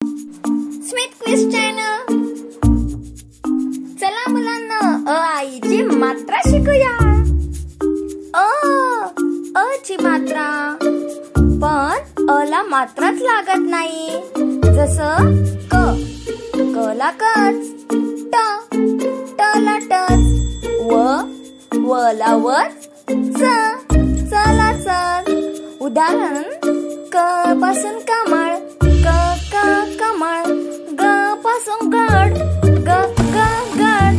Smith quiz channel. चला मुलांना अ आईची मात्रा शिकूया. अ ची मात्रा, पण अ ला मात्राच लागत नाही. जसं क, क ला कच, ट, ट ला टच, व ला वच, च, च ला चल. उदाहरण क पासून कमळ, क क कमळ. ग पासून गड, ग ग गड.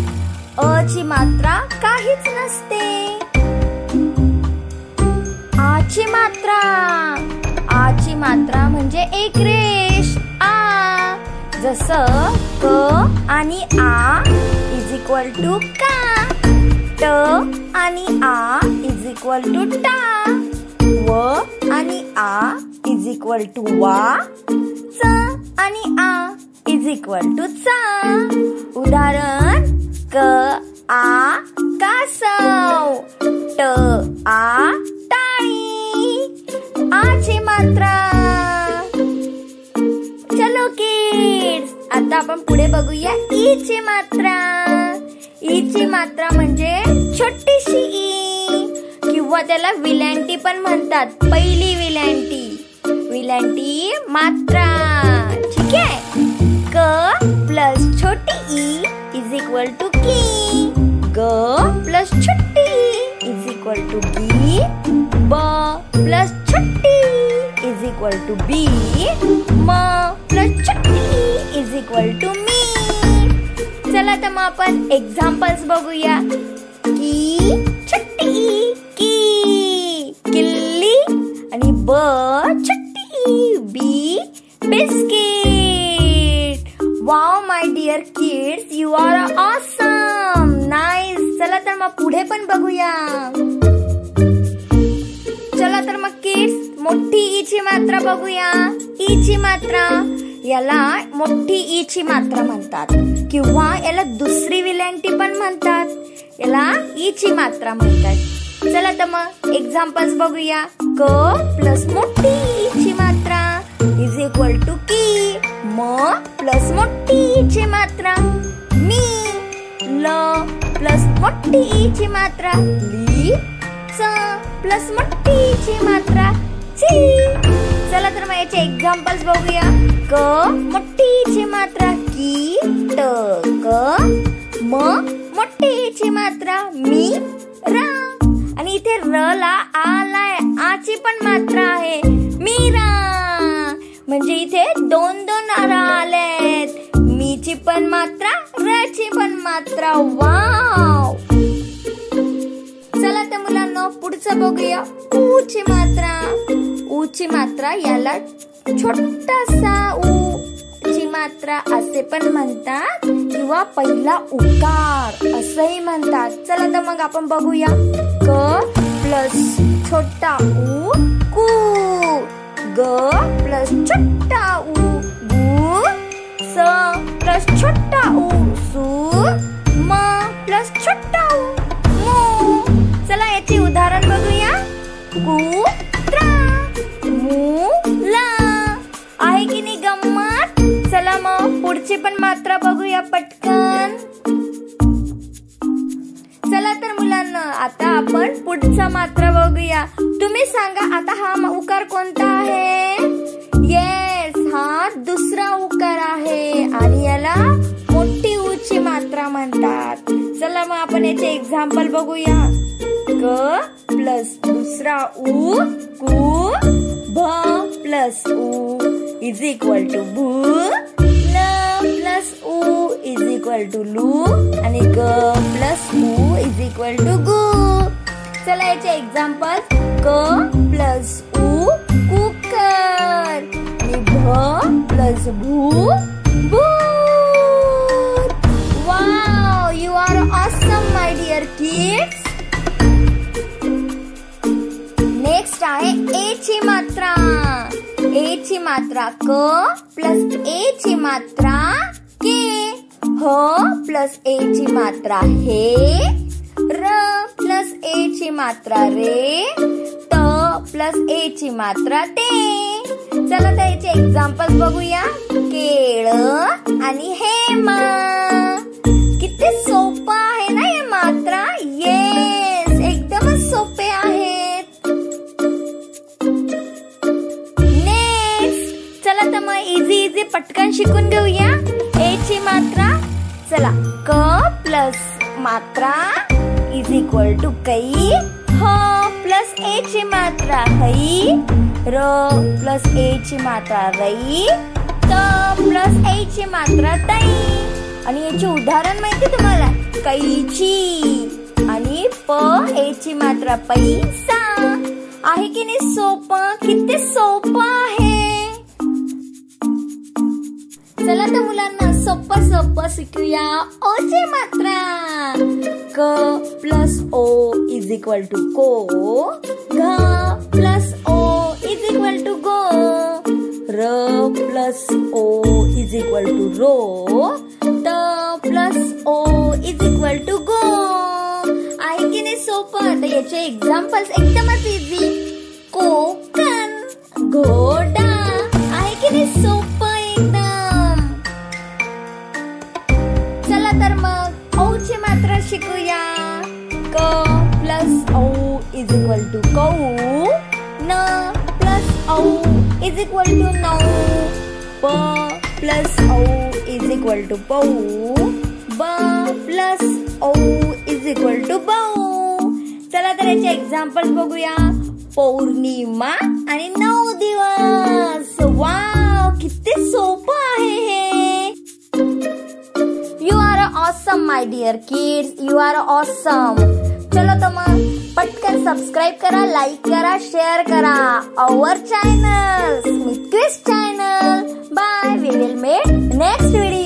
अ ची मात्रा काहीच नसते. आ ची मात्रा, आ ची मात्रा म्हणजे एक रेष आ. जसं क आणि आ इज इक्वल टू का, ट आणि आ इज इक्वल टू टा, व आणि आ इज इक्वल टू वा, च आणि आ इज इक्वल टू चा. उदाहरण क आ कासव, ट आ टाळी. आ ची मात्रा. चलो किड्स, आता आपण पुढे बघूया ई ची मात्रा. ई ची मात्रा म्हणजे छोटीशी ई, किंवा त्याला विलांटी पण म्हणतात. पहिली विलांटी, विलांटी मात्रा. ठीक आहे. क प्लस छोटी ई इज इक्वल टू की. ग प्लस छोटी ई इज इक्वल टू गी. ब प्लस छोटी ई इज इक्वल टू बी. म प्लस छोटी ई इज इक्वल टू मी. चला तर मग आपण एक्झाम्पल्स बघूया. की छोटी ई की, किल्ली. आणि ब छोटी ई बी, biscuit. Wow my dear kids, you are awesome, nice. चला तर मग पुढे पण बघूया. चला तर मग किड्स, मोठी ई ची मात्रा बघूया. ई ची मात्रा, याला मोठी ई ची मात्रा म्हणतात, किंवा याला दुसरी विलांटी पण म्हणतात. याला ई ची मात्रा म्हणतात. चला तर मग एक्झाम्पल्स बघूया. क प्लस मोठी ई ची मात्रा इज इक्वल टू की. म प्लस मोठी ई ची मात्रा मी. ल प्लस मोठी ई ची मात्रा ली. च प्लस मोठी ई ची मात्रा ची. चला तर मग याचे एक्झाम्पल्स बघूया. क मोठी ई ची मात्रा की, ट क. म मोठी ई ची मात्रा मी, रा. आणि इथे र ला आलाय, आ ची पण मात्रा आहे, मीरा. म्हणजे इथे दोन दोन र आलेत. मी ची पण मात्रा, र ची पण मात्रा. वाव. चला तर मुलांना पुढचं बघूया. ऊ ची मात्रा. ऊ ची मात्रा, याला छोटासा ऊ ची मात्रा असे पण म्हणतात, किंवा पहिला उकार असंही म्हणतात. चला तर मग आपण बघूया. क प्लस छोटा ऊ कू. ग प्लस छोटा ऊ गु. स प्लस छोटा ऊ सु. म प्लस छोटा ऊ मू. चला याचे उदाहरण बघूया. कुत्रा, मुला. आहे की नाही गंमत? चला मग पुढची पण मात्रा बघूया पटकन. चला तर मुलांना आता आपण पुढचा मात्रा बघूया. तुम्ही सांगा आता हा उकार कोणता आहे? येस, हा दुसरा उकार आहे, आणि याला मोठी ऊ ची मात्रा म्हणतात. चला मग आपण याचे एक्झाम्पल बघूया. क प्लस दुसरा ऊ कु. भ प्लस ऊ इज इक्वल टू भू. ल प्लस ऊ इज इक्वल टू लू. आणि ग प्लस ऊ इज इक्वल टू गु. चला याचे एक्झाम्पल. क प्लस ऊ कुकर. आणि भ प्लस भू भूत. Wow, you are awesome my dear kids. Next आहे ए ची मात्रा. ए ची मात्रा. क प्लस ए ची मात्रा के. ह प्लस ए ची मात्रा हे. र प्लस ए ची मात्रा रे. त प्लस ए ची मात्रा ते. चला त्याचे एक्झाम्पल्स बघूया. केळ आणि हेमा. किती सोपं आहे ना हे मात्रा. येस, एकदमच सोपे आहेत. नेक्स्ट, चला तर मग इझी पटकन शिकून घेऊया. ए ची मात्रा, चला क प्लस मात्रा इज इक्वल टू कै. ह प्लस ए ची मात्रा हई. र प्लस ए ची मात्रा रई. त प्लस ए ची मात्रा तई. आणि याचे उदाहरण माहिती तुम्हाला. कैची आणि प ए ची मात्रा पैसा. आहे की नाही सोपं. किती सोपं आहे. चला तर मुलांना सोपं शिकूया. ओ ची मात्रा. क प्लस ओ इज इक्वल टू को. घ प्लस ओ इज इक्वल टू गो. र प्लस ओ इज इक्वल टू रो. त प्लस ओ इज इक्वल टू गो. आहे की नाही सोपं. तर याचे एक्झाम्पल्स एकदमच इझी. कोकण, घोडा. आहे की नाही सोपं एकदम. चला तर मग ओ ची मात्रा शिकूया. क प्लस ओ इज इक्वल टू कौ. न प्लस ओ इज इक्वल टू नौ. प प्लस ओ इज इक्वल टू पौ. ब प्लस ओ इज इक्वल टू बौ. चला तर याचे एक्झाम्पल्स बघूया. पौर्णिमा आणि 9 दिवस. वाव, किती सोपं आहे हे. You are awesome my dear kids. You are awesome. चलो तर मग पटकन सबस्क्राईब करा, लाईक करा, शेअर करा our channel, Smith quiz channel. Bye. We will met next video.